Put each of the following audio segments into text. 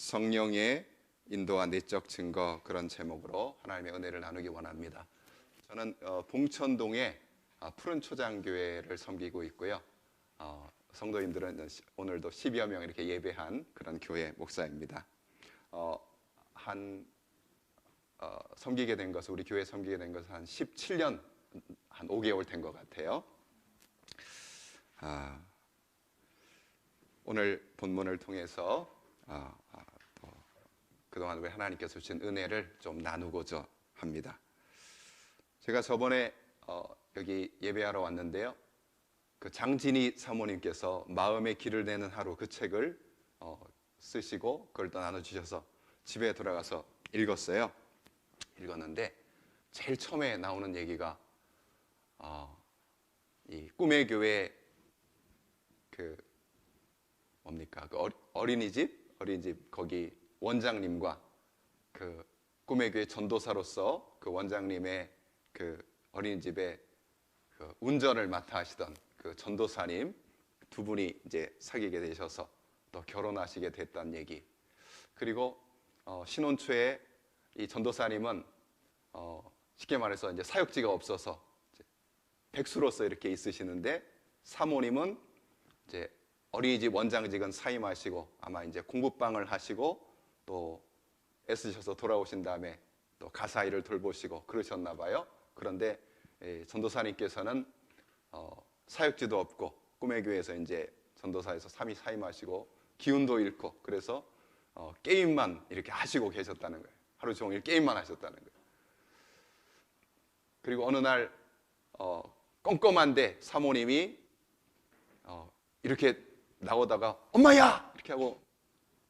성령의 인도와 내적 증거, 그런 제목으로 하나님의 은혜를 나누기 원합니다. 저는 봉천동의 푸른 초장교회를 섬기고 있고요. 성도님들은 오늘도 10여 명 이렇게 예배한 그런 교회 목사입니다. 섬기게 된 것은, 우리 교회 섬기게 된 것은 한 17년, 한 5개월 된 것 같아요. 오늘 본문을 통해서 그동안 우리 하나님께서 주신 은혜를 좀 나누고자 합니다. 제가 저번에 여기 예배하러 왔는데요, 그 장진희 사모님께서 마음의 길을 내는 하루, 그 책을 쓰시고 그걸 또 나눠주셔서 집에 돌아가서 읽었는데 제일 처음에 나오는 얘기가 이 꿈의 교회 그 어린이집 거기 원장님과 그 꿈의 교회 전도사로서 그 원장님의 그 어린이집에 그 운전을 맡아 하시던 그 전도사님 두 분이 이제 사귀게 되셔서 또 결혼하시게 됐다는 얘기. 그리고 신혼 초에 이 전도사님은 쉽게 말해서 이제 사역지가 없어서 이제 백수로서 이렇게 있으시는데, 사모님은 이제 어린이집 원장직은 사임하시고 아마 이제 공부방을 하시고 또 애쓰셔서 돌아오신 다음에 또 가사 일을 돌보시고 그러셨나 봐요. 그런데 전도사님께서는 사역지도 없고 꿈의 교회에서 이제 전도사에서 사임하시고 기운도 잃고, 그래서 게임만 이렇게 하시고 계셨다는 거예요. 하루 종일 게임만 하셨다는 거예요. 그리고 어느 날 껌껌한데 사모님이 이렇게 나오다가 엄마야! 이렇게 하고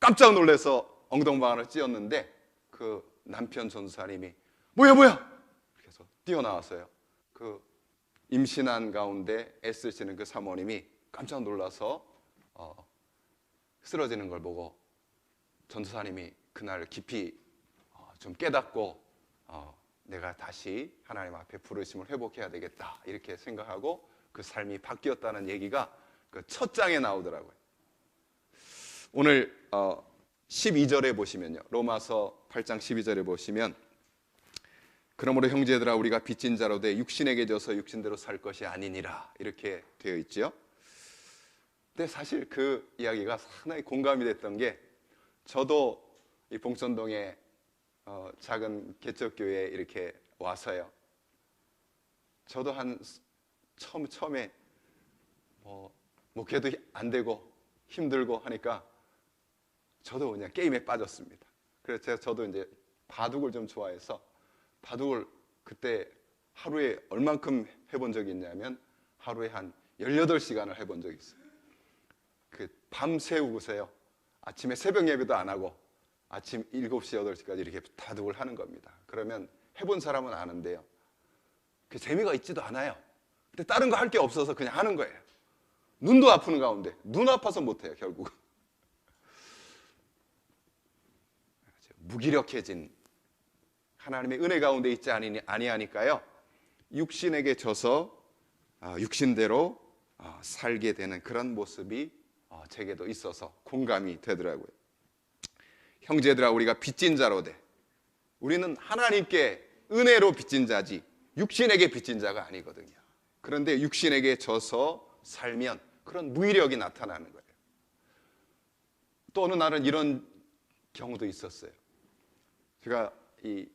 깜짝 놀라서 엉덩방아를 찧었는데, 그 남편 전도사님이 뭐야 이렇게 해서 뛰어나왔어요. 그 임신한 가운데 애쓰시는 그 사모님이 깜짝 놀라서 쓰러지는 걸 보고 전도사님이 그날 깊이 좀 깨닫고 내가 다시 하나님 앞에 부르심을 회복해야 되겠다 이렇게 생각하고 그 삶이 바뀌었다는 얘기가 그 첫 장에 나오더라고요. 오늘 12절에 보시면요, 로마서 8장 12절에 보시면, 그러므로 형제들아 우리가 빚진 자로 돼 육신에게 져서 육신대로 살 것이 아니니라 이렇게 되어 있죠. 근데 사실 그 이야기가 상당히 공감이 됐던 게, 저도 이 봉천동에 작은 개척교회에 이렇게 와서요, 저도 처음에 목회도 안 되고 힘들고 하니까 저도 그냥 게임에 빠졌습니다. 그래서 저도 이제 바둑을 좀 좋아해서 바둑을 그때 하루에 얼만큼 해본 적이 있냐면 하루에 한 18시간을 해본 적이 있어요. 그 밤새우고서요, 아침에 새벽 예배도 안 하고 아침 7시, 8시까지 이렇게 바둑을 하는 겁니다. 그러면 해본 사람은 아는데요, 그 재미가 있지도 않아요. 근데 다른 거 할 게 없어서 그냥 하는 거예요. 눈도 아프는 가운데, 눈 아파서 못해요 결국은. 무기력해진, 하나님의 은혜 가운데 있지 아니하니까요, 육신에게 져서 육신대로 살게 되는 그런 모습이 제게도 있어서 공감이 되더라고요. 형제들아 우리가 빚진 자로 돼, 우리는 하나님께 은혜로 빚진 자지 육신에게 빚진 자가 아니거든요. 그런데 육신에게 져서 살면 그런 무기력이 나타나는 거예요. 또 어느 날은 이런 경우도 있었어요. 제가 이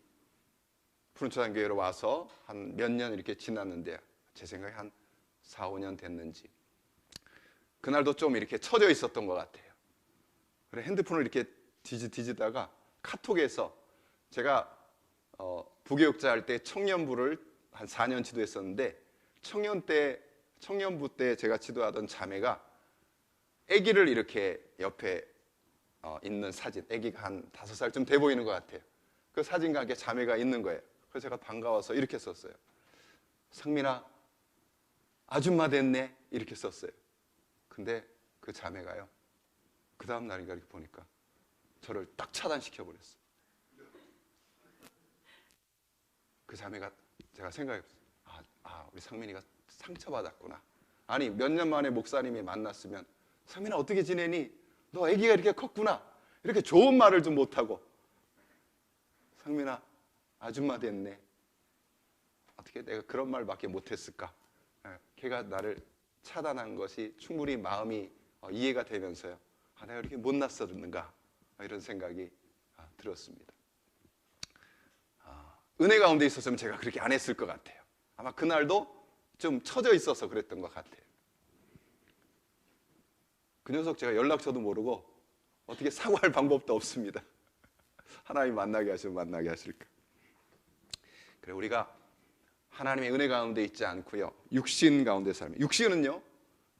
푸른초장교회로 와서 한 몇 년 이렇게 지났는데, 제 생각에 한 4, 5년 됐는지 그날도 좀 이렇게 처져 있었던 것 같아요. 그래 핸드폰을 이렇게 뒤지다가 카톡에서, 제가 부교육자 할 때 청년부를 한 4년 지도했었는데, 청년부 때 제가 지도하던 자매가 아기를 이렇게 옆에 있는 사진, 아기가 한 5살쯤 돼 보이는 것 같아요. 그 사진과 함께 자매가 있는 거예요. 그래서 제가 반가워서 이렇게 썼어요. 상민아, 아줌마 됐네 이렇게 썼어요. 근데 그 자매가요, 그 다음 날인가 이렇게 보니까 저를 딱 차단시켜 버렸어요. 그 자매가, 제가 생각해봤어요. 우리 상민이가 상처받았구나. 아니 몇 년 만에 목사님이 만났으면 상민아 어떻게 지내니? 너 아기가 이렇게 컸구나. 이렇게 좋은 말을 좀 못하고, 성민아 아줌마 됐네. 어떻게 내가 그런 말밖에 못했을까? 걔가 나를 차단한 것이 충분히 마음이 이해가 되면서요, 내가 이렇게 못났었는가, 이런 생각이 들었습니다. 은혜 가운데 있었으면 제가 그렇게 안 했을 것 같아요. 아마 그날도 좀 처져 있어서 그랬던 것 같아요. 그 녀석 제가 연락처도 모르고 어떻게 사과할 방법도 없습니다. 하나님 만나게 하시면 만나게 하실까. 그래, 우리가 하나님의 은혜 가운데 있지 않고요, 육신 가운데 살면, 육신은요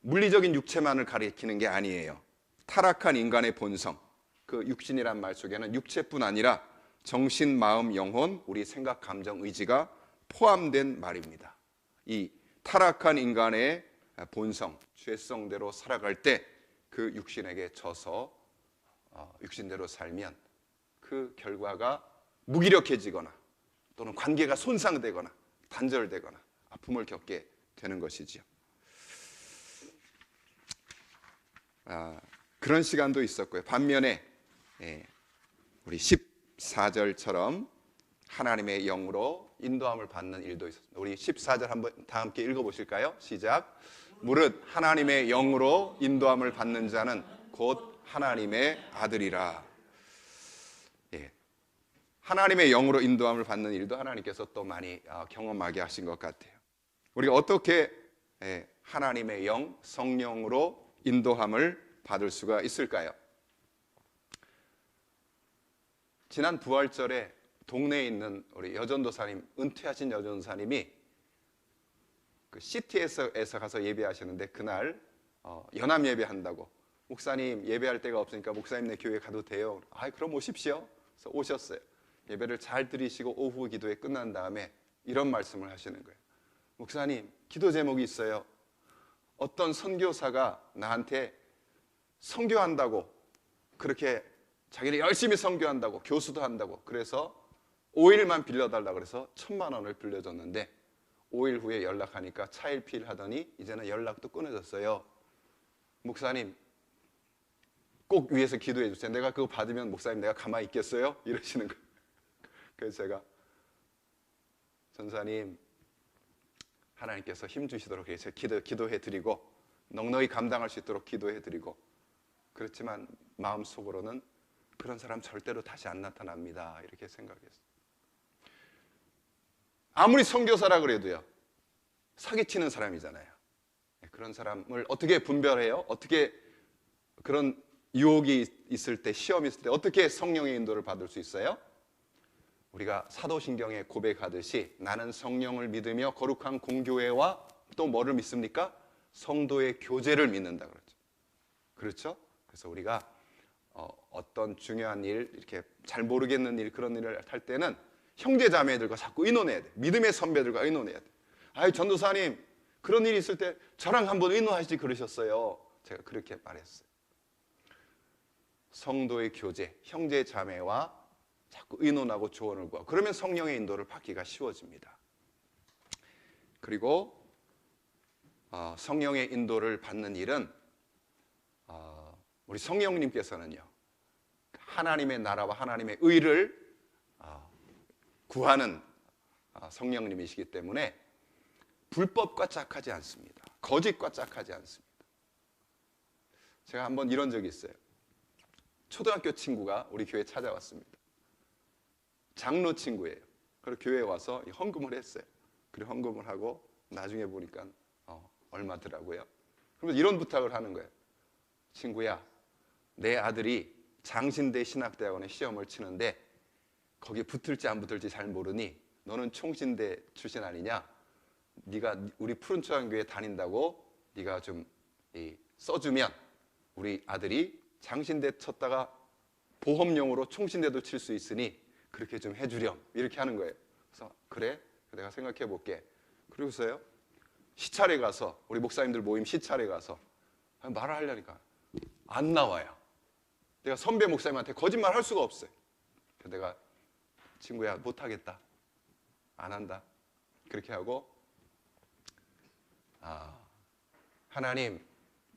물리적인 육체만을 가리키는 게 아니에요. 타락한 인간의 본성, 그 육신이란 말 속에는 육체뿐 아니라 정신, 마음, 영혼, 우리 생각, 감정, 의지가 포함된 말입니다. 이 타락한 인간의 본성, 죄성대로 살아갈 때 그 육신에게 져서 육신대로 살면 그 결과가 무기력해지거나 또는 관계가 손상되거나 단절되거나 아픔을 겪게 되는 것이지요. 그런 시간도 있었고요. 반면에 우리 14절처럼 하나님의 영으로 인도함을 받는 일도 있었습니다. 우리 14절 한번 다 함께 읽어보실까요? 시작. 무릇 하나님의 영으로 인도함을 받는 자는 곧 하나님의 아들이라. 하나님의 영으로 인도함을 받는 일도 하나님께서 또 많이 경험하게 하신 것 같아요. 우리가 어떻게 하나님의 영, 성령으로 인도함을 받을 수가 있을까요? 지난 부활절에 동네에 있는 우리 여전도사님, 은퇴하신 여전도사님이 그 시티에서 가서 예배하시는데, 그날 연합 예배한다고, 목사님 예배할 데가 없으니까 목사님네 교회 가도 돼요? 그럼 오십시오. 그래서 오셨어요. 예배를 잘 드리시고 오후 기도회 끝난 다음에 이런 말씀을 하시는 거예요. 목사님, 기도 제목이 있어요. 어떤 선교사가 나한테 선교한다고, 그렇게 자기를 열심히 선교한다고, 교수도 한다고, 그래서 5일만 빌려달라고 그래서 1,000만 원을 빌려줬는데 5일 후에 연락하니까 차일피일 하더니 이제는 연락도 끊어졌어요. 목사님 꼭 위해서 기도해 주세요. 내가 그거 받으면 목사님 내가 가만히 있겠어요? 이러시는 거예요. 그래서 제가, 전사님 하나님께서 힘 주시도록 해서 기도해 드리고 넉넉히 감당할 수 있도록 기도해 드리고, 그렇지만 마음속으로는 그런 사람 절대로 다시 안 나타납니다, 이렇게 생각했어요. 아무리 선교사라 그래도요, 사기치는 사람이잖아요. 그런 사람을 어떻게 분별해요? 어떻게 그런 유혹이 있을 때, 시험이 있을 때 어떻게 성령의 인도를 받을 수 있어요? 우리가 사도신경에 고백하듯이 나는 성령을 믿으며 거룩한 공교회와 또 뭐를 믿습니까? 성도의 교제를 믿는다 그러죠. 그렇죠? 그래서 우리가 어떤 중요한 일, 이렇게 잘 모르겠는 일, 그런 일을 할 때는 형제 자매들과 자꾸 의논해야 돼. 믿음의 선배들과 의논해야 돼. 전도사님 그런 일이 있을 때 저랑 한번 의논하시지 그러셨어요. 제가 그렇게 말했어요. 성도의 교제, 형제 자매와 자꾸 의논하고 조언을 구하고, 그러면 성령의 인도를 받기가 쉬워집니다. 그리고 성령의 인도를 받는 일은 우리 성령님께서는요, 하나님의 나라와 하나님의 의를 구하는 성령님이시기 때문에 불법과 짝하지 않습니다. 거짓과 짝하지 않습니다. 제가 한번 이런 적이 있어요. 초등학교 친구가 우리 교회에 찾아왔습니다. 장로 친구예요. 그리고 교회에 와서 헌금을 했어요. 그리고 헌금을 하고 나중에 보니까 얼마더라고요. 그러면서 이런 부탁을 하는 거예요. 친구야, 내 아들이 장신대 신학대학원에 시험을 치는데 거기에 붙을지 안 붙을지 잘 모르니 너는 총신대 출신 아니냐? 네가 우리 푸른초장교회 다닌다고 네가 좀 써주면 우리 아들이 장신대 쳤다가 보험용으로 총신대도 칠 수 있으니 그렇게 좀 해주렴, 이렇게 하는 거예요. 그래서 그래? 내가 생각해 볼게. 그러고서요, 시찰에 가서, 우리 목사님들 모임 시찰에 가서 말을 하려니까 안 나와요. 내가 선배 목사님한테 거짓말 할 수가 없어요. 그래서 내가, 친구야 못하겠다, 안 한다, 그렇게 하고, 하나님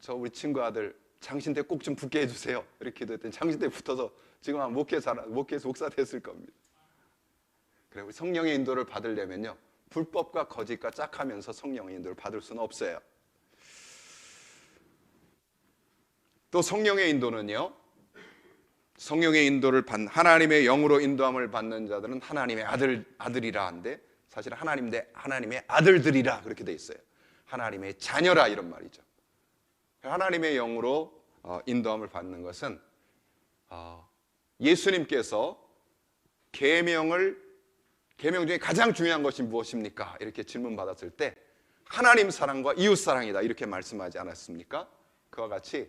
저 우리 친구 아들 장신대 꼭 좀 붙게 해주세요. 이렇게 기도했더니 장신대 붙어서 지금 한 목회에서 목사 됐을 겁니다. 그래, 우리 성령의 인도를 받으려면요, 불법과 거짓과 짝하면서 성령의 인도를 받을 수는 없어요. 또 성령의 인도는요, 성령의 인도를 받는, 하나님의 영으로 인도함을 받는 자들은 하나님의 아들이라 하는데, 사실 하나님의 아들들이라 그렇게 돼 있어요. 하나님의 자녀라 이런 말이죠. 하나님의 영으로 인도함을 받는 것은 예수님께서 계명 중에 가장 중요한 것이 무엇입니까? 이렇게 질문받았을 때 하나님 사랑과 이웃 사랑이다 이렇게 말씀하지 않았습니까? 그와 같이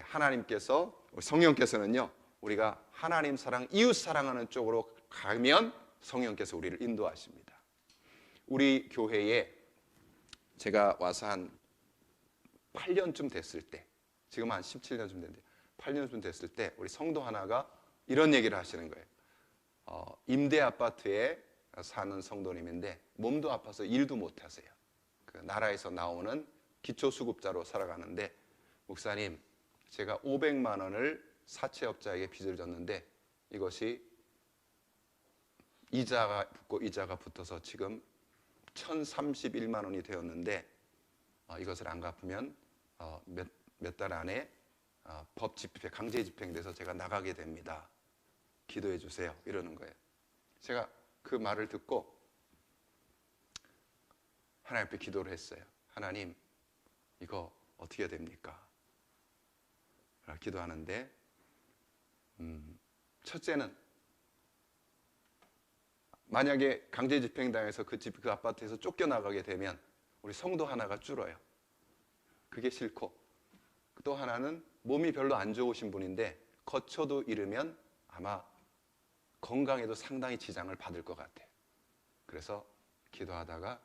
하나님께서, 성령께서는요, 우리가 하나님 사랑, 이웃 사랑하는 쪽으로 가면 성령께서 우리를 인도하십니다. 우리 교회에 제가 와서 한 8년쯤 됐을 때, 지금 한 17년쯤 됐는데 8년쯤 됐을 때 우리 성도 하나가 이런 얘기를 하시는 거예요. 임대 아파트에 사는 성도님인데 몸도 아파서 일도 못 하세요. 그 나라에서 나오는 기초수급자로 살아가는데, 목사님, 제가 500만 원을 사채업자에게 빚을 졌는데 이것이 이자가 붙어서 지금 1031만 원이 되었는데 이것을 안 갚으면 몇 달 안에 법 집행, 강제 집행돼서 제가 나가게 됩니다. 기도해 주세요. 이러는 거예요. 제가 그 말을 듣고 하나님 앞에 기도를 했어요. 하나님, 이거 어떻게 됩니까? 기도하는데 첫째는 만약에 강제 집행당해서 그 아파트에서 쫓겨나가게 되면 우리 성도 하나가 줄어요. 그게 싫고, 또 하나는 몸이 별로 안 좋으신 분인데 거처도 잃으면 아마 건강에도 상당히 지장을 받을 것 같아요. 그래서 기도하다가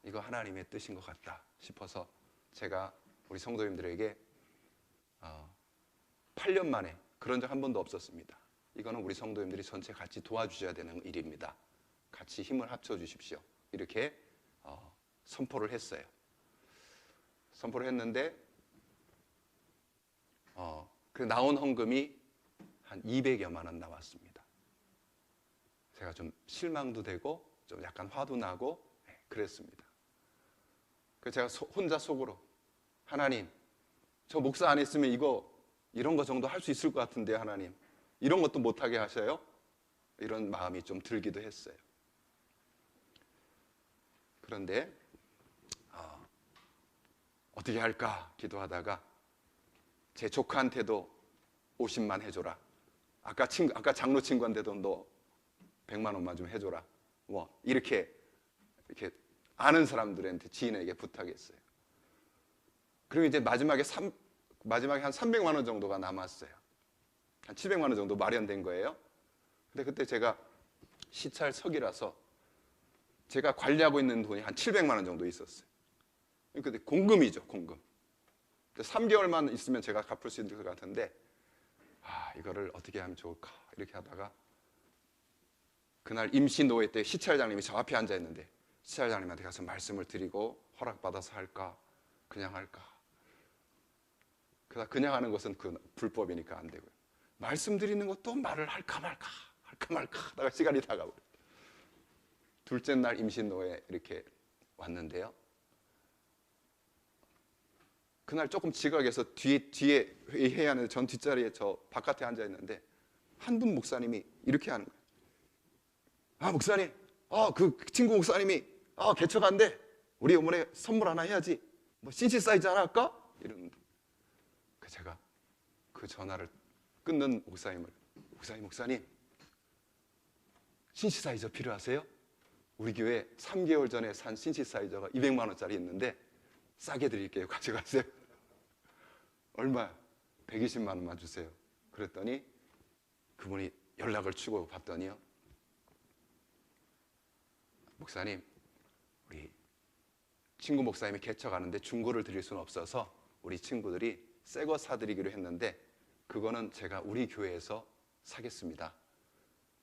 이거 하나님의 뜻인 것 같다 싶어서 제가 우리 성도님들에게 8년 만에, 그런 적 한 번도 없었습니다. 이거는 우리 성도님들이 전체 같이 도와주셔야 되는 일입니다. 같이 힘을 합쳐 주십시오. 이렇게 선포를 했어요. 선포를 했는데 그 나온 헌금이 한 200여만 원 나왔습니다. 제가 좀 실망도 되고 좀 약간 화도 나고 그랬습니다. 그래서 제가 혼자 속으로, 하나님, 저 목사 안 했으면 이런 거 정도 할 수 있을 것 같은데요, 하나님. 이런 것도 못하게 하셔요? 이런 마음이 좀 들기도 했어요. 그런데 어떻게 할까 기도하다가 제 조카한테도 50만 해줘라. 아까 장로 친구한테도 너 100만 원만 좀 해줘라. 뭐 이렇게 아는 사람들한테, 지인에게 부탁했어요. 그리고 이제 마지막에 한 300만 원 정도가 남았어요. 한 700만 원 정도 마련된 거예요. 근데 그때 제가 시찰석이라서 제가 관리하고 있는 돈이 한 700만 원 정도 있었어요. 근데 공금이죠, 공금. 3개월만 있으면 제가 갚을 수 있을 것 같은데 이거를 어떻게 하면 좋을까 이렇게 하다가 그날 임시노회 때 시찰장님이 저 앞에 앉아 있는데 시찰장님한테 가서 말씀을 드리고 허락받아서 할까 그냥 할까. 그냥 하는 것은 불법이니까 안 되고요. 말씀드리는 것도 말을 할까 말까 하다가 시간이 다가버려요. 둘째 날 임시노회 이렇게 왔는데요. 그날 조금 지각해서 뒤에 회의해야 하는 전 뒷자리에 저 바깥에 앉아 있는데 한 분 목사님이 이렇게 하는 거예요. 목사님, 그 친구 목사님이 개척한대. 우리 어머니 선물 하나 해야지. 뭐 CC 사이즈 하나 할까? 이러는데 제가 그 전화를 끊는 목사님, 신시사이저 필요하세요? 우리 교회 3개월 전에 산 신시사이저가 200만 원짜리 있는데 싸게 드릴게요. 가져가세요. 얼마야? 120만 원만 주세요. 그랬더니 그분이 연락을 주고 봤더니요, 목사님, 우리 친구 목사님이 개척하는데 중고를 드릴 수는 없어서 우리 친구들이 새 거 사드리기로 했는데 그거는 제가 우리 교회에서 사겠습니다.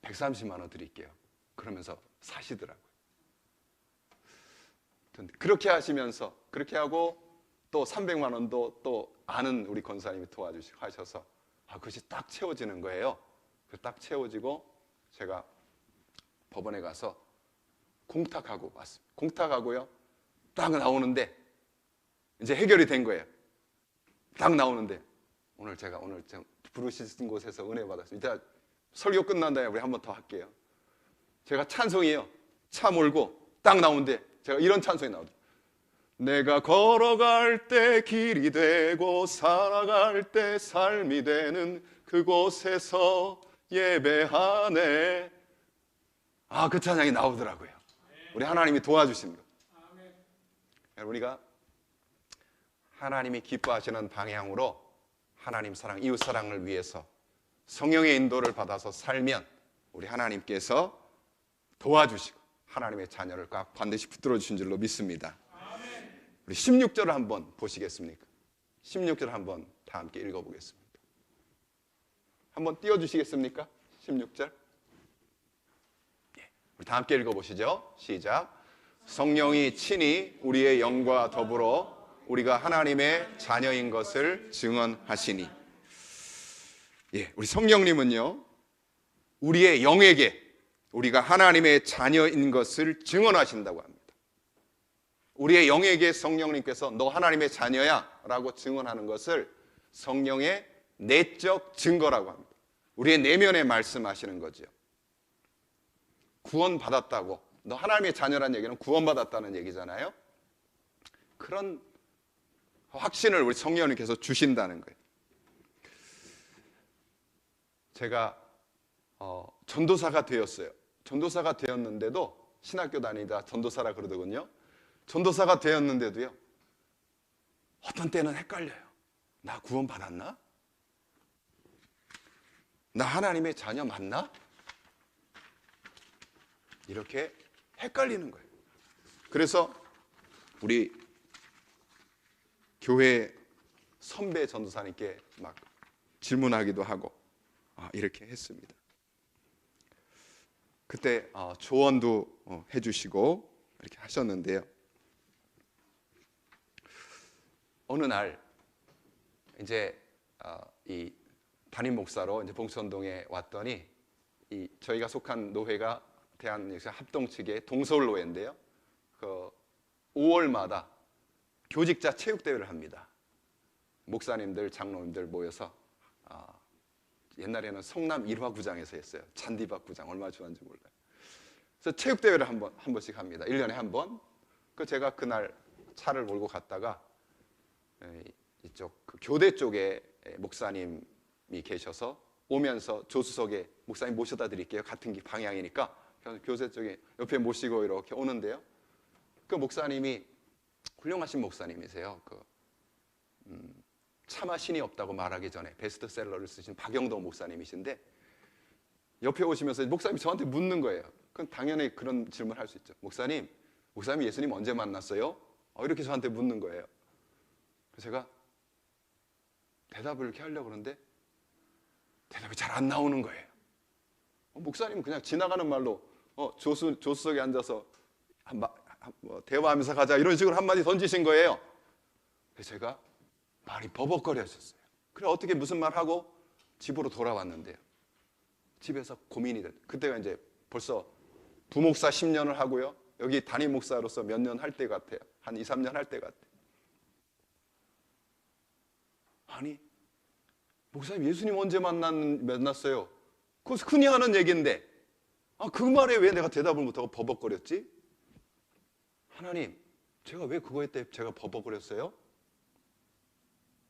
130만 원 드릴게요. 그러면서 사시더라고요. 그렇게 하시면서, 그렇게 하고 또 300만 원도 또 아는 우리 권사님이 도와주시고 하셔서 그것이 딱 채워지는 거예요. 딱 채워지고 제가 법원에 가서 공탁하고 왔습니다. 공탁하고요. 딱 나오는데 이제 해결이 된 거예요. 딱 나오는데 오늘 제가 부르신 곳에서 은혜 받았습니다. 이따 설교 끝난 다음에 우리 한 번 더 할게요. 제가 찬송이에요. 차 몰고 딱 나오는데 제가 이런 찬송이 나오더라고요. 내가 걸어갈 때 길이 되고 살아갈 때 삶이 되는 그곳에서 예배하네. 그 찬양이 나오더라고요. 우리 하나님이 도와주십니다. 우리가 하나님이 기뻐하시는 방향으로 하나님 사랑, 이웃 사랑을 위해서 성령의 인도를 받아서 살면 우리 하나님께서 도와주시고 하나님의 자녀를 꽉 반드시 붙들어 주신 줄로 믿습니다. 우리 16절을 한번 보시겠습니까? 16절 한번 다 함께 읽어보겠습니다. 한번 띄워주시겠습니까? 16절. 우리 다 함께 읽어보시죠. 시작. 성령이 친히 우리의 영과 더불어 우리가 하나님의 자녀인 것을 증언하시니. 우리 성령님은요, 우리의 영에게 우리가 하나님의 자녀인 것을 증언하신다고 합니다. 우리의 영에게 성령님께서 너 하나님의 자녀야 라고 증언하는 것을 성령의 내적 증거라고 합니다. 우리의 내면에 말씀하시는 거죠. 구원받았다고, 너 하나님의 자녀라는 얘기는 구원받았다는 얘기잖아요. 그런 확신을 우리 성령님께서 주신다는 거예요. 제가 전도사가 되었어요. 전도사가 되었는데도, 신학교 다니다 전도사라 그러더군요. 전도사가 되었는데도요, 어떤 때는 헷갈려요. 나 구원 받았나? 나 하나님의 자녀 맞나? 이렇게 헷갈리는 거예요. 그래서 우리 교회 선배 전도사님께 막 질문하기도 하고 이렇게 했습니다. 그때 조언도 해주시고 이렇게 하셨는데요. 어느 날 이제 이 담임 목사로 이제 봉천동에 왔더니 저희가 속한 노회가 대한합동 측의 동서울노회인데요. 그 5월마다 교직자 체육대회를 합니다. 목사님들, 장로님들 모여서 옛날에는 성남 일화구장에서 했어요. 잔디밭 구장 얼마나 좋아하는지 몰라요. 그래서 체육대회를 한 번씩 합니다. 1년에 한 번. 제가 그날 차를 몰고 갔다가 이쪽 그 교대 쪽에 목사님이 계셔서 오면서 조수석에 목사님 모셔다 드릴게요. 같은 방향이니까. 그래서 교대 쪽에 옆에 모시고 이렇게 오는데요. 그 목사님이 훌륭하신 목사님이세요. 차마 신이 없다고 말하기 전에 베스트셀러를 쓰신 박영동 목사님이신데, 옆에 오시면서 목사님이 저한테 묻는 거예요. 그건 당연히 그런 질문을 할 수 있죠. 목사님 예수님 언제 만났어요? 이렇게 저한테 묻는 거예요. 그래서 제가 대답을 이렇게 하려고 그러는데 대답이 잘 안 나오는 거예요. 목사님은 그냥 지나가는 말로 조수석에 앉아서 대화하면서 가자 이런 식으로 한마디 던지신 거예요. 그래서 제가 말이 버벅거려졌어요. 그래 어떻게 무슨 말 하고 집으로 돌아왔는데요. 집에서 고민이 됐어요. 그때가 이제 벌써 부목사 10년을 하고요. 여기 담임 목사로서 몇 년 할 때 같아요. 한 2, 3년 할 때 같아요. 아니 목사님 예수님 언제 만났어요? 그거 흔히 하는 얘기인데 그 말에 왜 내가 대답을 못하고 버벅거렸지? 하나님 제가 왜 그거에 때 제가 버벅거렸어요?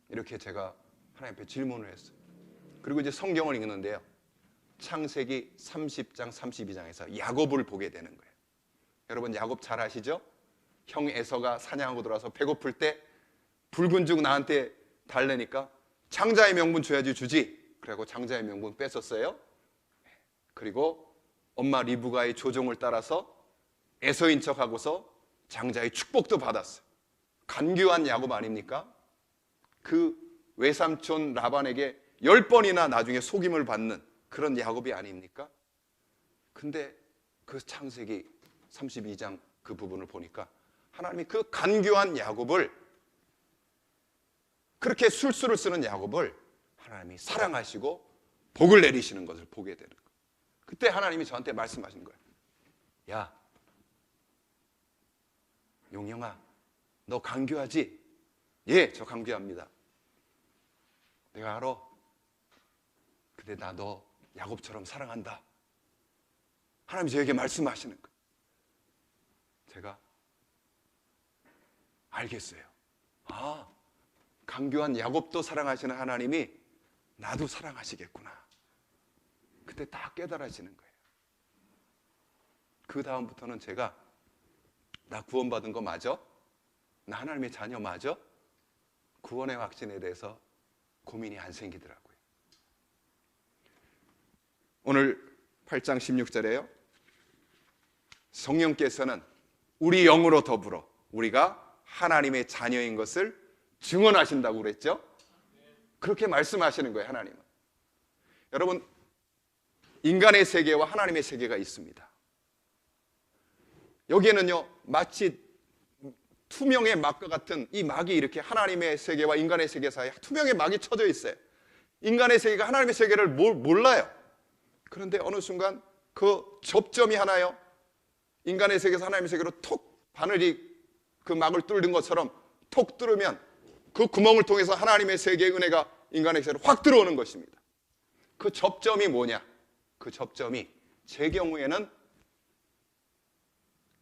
이렇게 제가 하나님 앞에 질문을 했어요. 그리고 이제 성경을 읽는데요. 창세기 30장 32장에서 야곱을 보게 되는 거예요. 여러분 야곱 잘 아시죠? 형 에서가 사냥하고 들어와서 배고플 때 붉은 죽 나한테 달래니까 장자의 명분 줘야지 주지. 그래갖고 장자의 명분 뺏었어요. 그리고 엄마 리브가의 조종을 따라서 에서인 척하고서 장자의 축복도 받았어요. 간교한 야곱 아닙니까? 그 외삼촌 라반에게 10번이나 나중에 속임을 받는 그런 야곱이 아닙니까? 근데 그 창세기 32장 그 부분을 보니까 하나님이 그 간교한 야곱을 그렇게 술수를 쓰는 야곱을 하나님이 사랑하시고 복을 내리시는 것을 보게 되는 거예요. 그때 하나님이 저한테 말씀하시는 거예요. 야, 용영아, 너 강교하지? 예, 저 강교합니다. 내가 알아. 근데 나 너 야곱처럼 사랑한다. 하나님이 저에게 말씀하시는 거예요. 제가 알겠어요. 아, 강교한 야곱도 사랑하시는 하나님이 나도 사랑하시겠구나. 그때 딱 깨달아지는 거예요. 그 다음부터는 제가 나 구원받은 거 맞아? 나 하나님의 자녀 맞아? 구원의 확신에 대해서 고민이 안 생기더라고요. 오늘 8장 16절에요. 성령께서는 우리 영으로 더불어 우리가 하나님의 자녀인 것을 증언하신다고 그랬죠? 그렇게 말씀하시는 거예요, 하나님은. 여러분, 인간의 세계와 하나님의 세계가 있습니다. 여기에는요, 마치 투명의 막과 같은 이 막이 이렇게 하나님의 세계와 인간의 세계 사이에 투명의 막이 쳐져 있어요. 인간의 세계가 하나님의 세계를 몰라요. 그런데 어느 순간 그 접점이 하나요, 인간의 세계에서 하나님의 세계로 톡 바늘이 그 막을 뚫는 것처럼 톡 뚫으면 그 구멍을 통해서 하나님의 세계의 은혜가 인간의 세계로 확 들어오는 것입니다. 그 접점이 뭐냐? 그 접점이 제 경우에는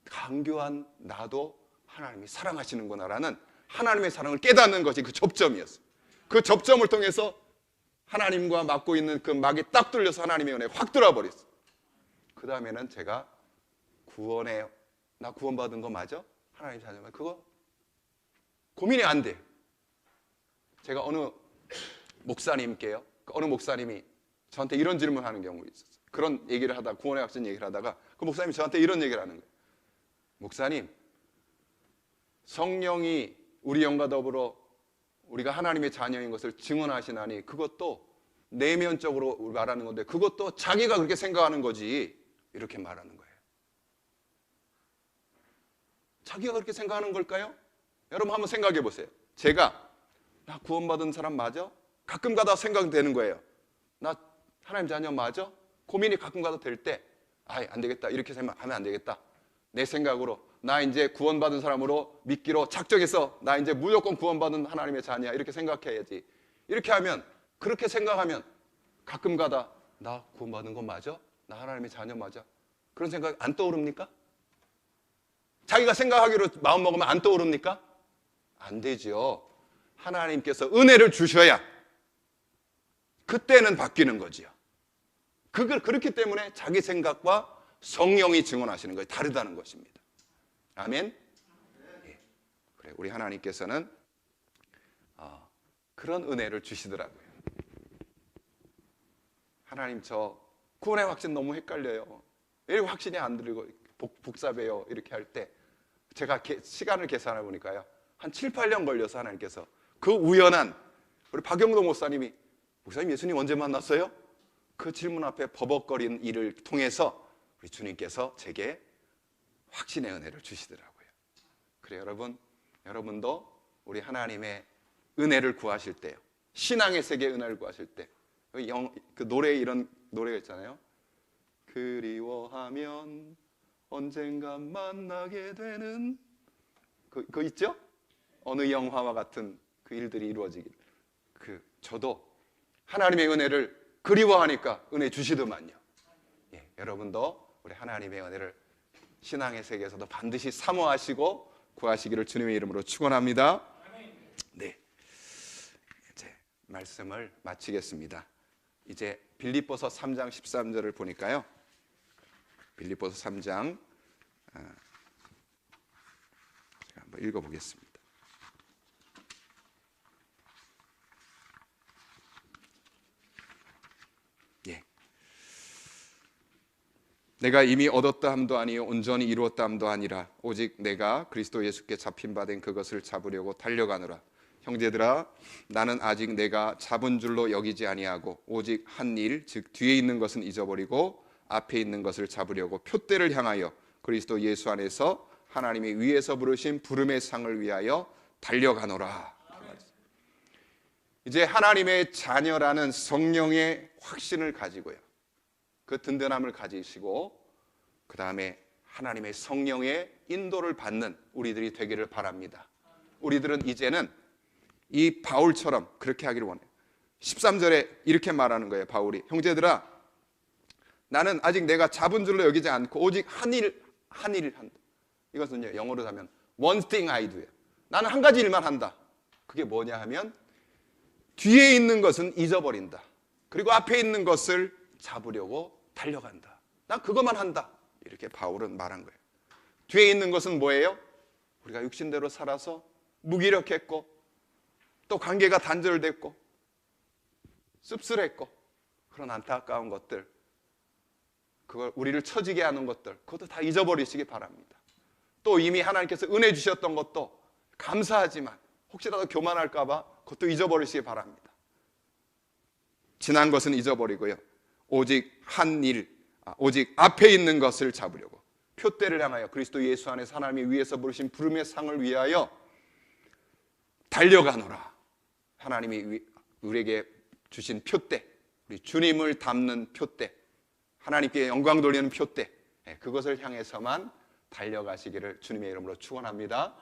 강교한 나도 하나님이 사랑하시는구나라는 하나님의 사랑을 깨닫는 것이 그 접점이었어요. 그 접점을 통해서 하나님과 맞고 있는 그 막이 딱 뚫려서 하나님의 은혜가 확 들어와 버렸어요. 그 다음에는 제가 나 구원받은 거 맞아? 하나님 자녀가 그거 고민이 안 돼요. 제가 어느 목사님께요, 어느 목사님이 저한테 이런 질문을 하는 경우가 있었어요. 그런 얘기를 하다가, 구원의 확신 얘기를 하다가 그 목사님이 저한테 이런 얘기를 하는 거예요. 목사님, 성령이 우리 영과 더불어 우리가 하나님의 자녀인 것을 증언하시나니 그것도 내면적으로 말하는 건데 그것도 자기가 그렇게 생각하는 거지, 이렇게 말하는 거예요. 자기가 그렇게 생각하는 걸까요? 여러분 한번 생각해 보세요. 제가 나 구원받은 사람 맞아? 가끔 가다 생각되는 거예요. 나 하나님 자녀 맞아? 고민이 가끔 가다 될 때 안 되겠다, 이렇게 생각하면 안 되겠다. 내 생각으로 나 이제 구원받은 사람으로 믿기로 작정해서 나 이제 무조건 구원받은 하나님의 자녀야, 이렇게 생각해야지. 이렇게 하면, 그렇게 생각하면 가끔 가다 나 구원받은 거 맞아? 나 하나님의 자녀 맞아? 그런 생각 안 떠오릅니까? 자기가 생각하기로 마음먹으면 안 떠오릅니까? 안 되죠. 하나님께서 은혜를 주셔야 그때는 바뀌는 거지요. 그렇기 때문에 자기 생각과 성령이 증언하시는 거예요. 다르다는 것입니다. 아멘. 예. 그래, 우리 하나님께서는 그런 은혜를 주시더라고요. 하나님, 저 구원의 확신 너무 헷갈려요. 왜 확신이 안 들고 복잡해요? 이렇게 할 때 제가 시간을 계산해 보니까요, 한 7, 8년 걸려서 하나님께서 그 우연한, 우리 박영동 목사님 예수님 언제 만났어요? 그 질문 앞에 버벅거리는 일을 통해서 우리 주님께서 제게 확신의 은혜를 주시더라고요. 그래, 여러분도 우리 하나님의 은혜를 구하실 때요, 신앙의 세계의 은혜를 구하실 때, 그 노래에 이런 노래가 있잖아요. 그리워하면 언젠간 만나게 되는, 그거 있죠? 어느 영화와 같은 그 일들이 이루어지길. 저도 하나님의 은혜를 그리워하니까 은혜 주시더만요. 예, 여러분도 우리 하나님의 은혜를 신앙의 세계에서도 반드시 사모하시고 구하시기를 주님의 이름으로 축원합니다. 네, 이제 말씀을 마치겠습니다. 이제 빌립보서 3장 13절을 보니까요, 빌립보서 3장 제가 한번 읽어보겠습니다. 예. 내가 이미 얻었다 함도 아니요 온전히 이루었다 함도 아니라 오직 내가 그리스도 예수께 잡힌 바 된 그것을 잡으려고 달려가노라. 형제들아, 나는 아직 내가 잡은 줄로 여기지 아니하고 오직 한 일, 즉 뒤에 있는 것은 잊어버리고 앞에 있는 것을 잡으려고 표대를 향하여 그리스도 예수 안에서 하나님이 위에서 부르신 부름의 상을 위하여 달려가노라. 이제 하나님의 자녀라는 성령의 확신을 가지고요, 그 든든함을 가지시고 그 다음에 하나님의 성령의 인도를 받는 우리들이 되기를 바랍니다. 우리들은 이제는 이 바울처럼 그렇게 하기를 원해요. 13절에 이렇게 말하는 거예요. 바울이, 형제들아, 나는 아직 내가 잡은 줄로 여기지 않고 오직 한 일을 한다. 이것은 영어로 하면 one thing I do예요. 나는 한 가지 일만 한다. 그게 뭐냐 하면 뒤에 있는 것은 잊어버린다. 그리고 앞에 있는 것을 잡으려고 달려간다. 난 그것만 한다. 이렇게 바울은 말한 거예요. 뒤에 있는 것은 뭐예요? 우리가 육신대로 살아서 무기력했고 또 관계가 단절됐고 씁쓸했고 그런 안타까운 것들, 그걸 우리를 처지게 하는 것들, 그것도 다 잊어버리시기 바랍니다. 또 이미 하나님께서 은혜 주셨던 것도 감사하지만 혹시라도 교만할까 봐 그것도 잊어버리시기 바랍니다. 지난 것은 잊어버리고요, 오직 한 일, 오직 앞에 있는 것을 잡으려고 표대를 향하여 그리스도 예수 안에서 하나님이 위에서 부르신 부름의 상을 위하여 달려가노라. 하나님이 우리에게 주신 표대, 우리 주님을 담는 표대, 하나님께 영광 돌리는 표대, 그것을 향해서만 달려가시기를 주님의 이름으로 축원합니다.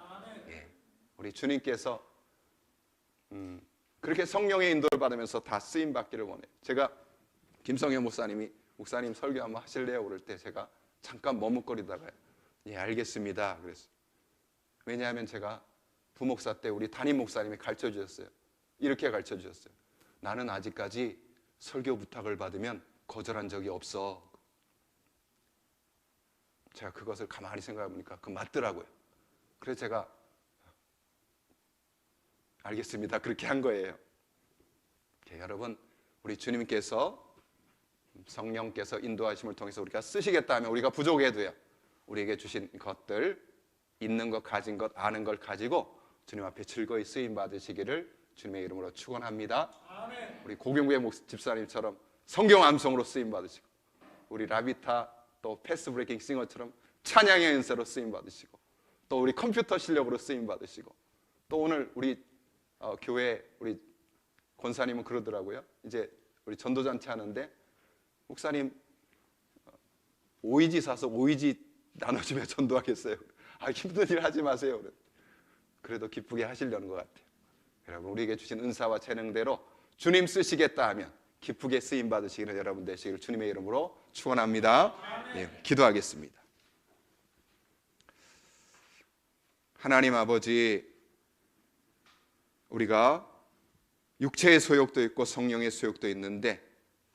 우리 주님께서 그렇게 성령의 인도를 받으면서 다 쓰임 받기를 원해요. 제가 김성현 목사님 설교 한번 하실래요? 그럴 때 제가 잠깐 머뭇거리다가 예, 알겠습니다 그랬어요. 왜냐하면 제가 부목사 때 우리 담임 목사님이 가르쳐 주셨어요. 이렇게 가르쳐 주셨어요. 나는 아직까지 설교 부탁을 받으면 거절한 적이 없어. 제가 그것을 가만히 생각해 보니까 그 맞더라고요. 그래서 제가 알겠습니다 그렇게 한 거예요. 여러분, 우리 주님께서 성령께서 인도하심을 통해서 우리가 쓰시겠다 하면 우리가 부족해도요, 우리에게 주신 것들, 있는 것, 가진 것, 아는 걸 가지고 주님 앞에 즐거이 쓰임 받으시기를 주님의 이름으로 축원합니다. 우리 고경구의 집사님처럼 성경 암송으로 쓰임 받으시고, 우리 라비타 또 패스 브레이킹 싱어처럼 찬양의 은사로 쓰임 받으시고, 또 우리 컴퓨터 실력으로 쓰임 받으시고, 또 오늘 우리 교회 우리 권사님은 그러더라고요. 이제 우리 전도잔치 하는데 목사님 오이지 사서 오이지 나눠주며 전도하겠어요. 힘든 일 하지 마세요. 그래도 기쁘게 하시려는 것 같아요. 여러분, 우리에게 주신 은사와 재능대로 주님 쓰시겠다 하면 기쁘게 쓰임 받으시기를 여러분 되시기를 주님의 이름으로 축원합니다. 네, 기도하겠습니다. 하나님 아버지, 우리가 육체의 소욕도 있고 성령의 소욕도 있는데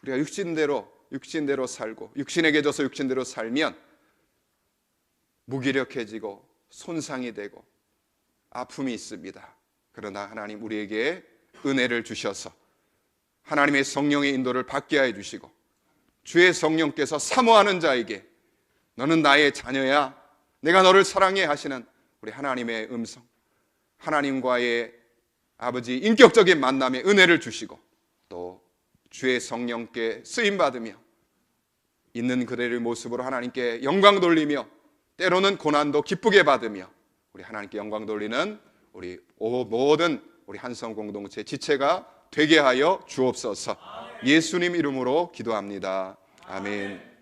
우리가 육신대로 살고 육신에게 져서 육신대로 살면 무기력해지고 손상이 되고 아픔이 있습니다. 그러나 하나님, 우리에게 은혜를 주셔서 하나님의 성령의 인도를 받게 하여 주시고 주의 성령께서 사모하는 자에게 너는 나의 자녀야, 내가 너를 사랑해 하시는 우리 하나님의 음성, 하나님과의 아버지 인격적인 만남에 은혜를 주시고 또 주의 성령께 쓰임받으며 있는 그대의 모습으로 하나님께 영광 돌리며 때로는 고난도 기쁘게 받으며 우리 하나님께 영광 돌리는 우리 모든 우리 한성 공동체 지체가 되게 하여 주옵소서. 예수님 이름으로 기도합니다. 아멘.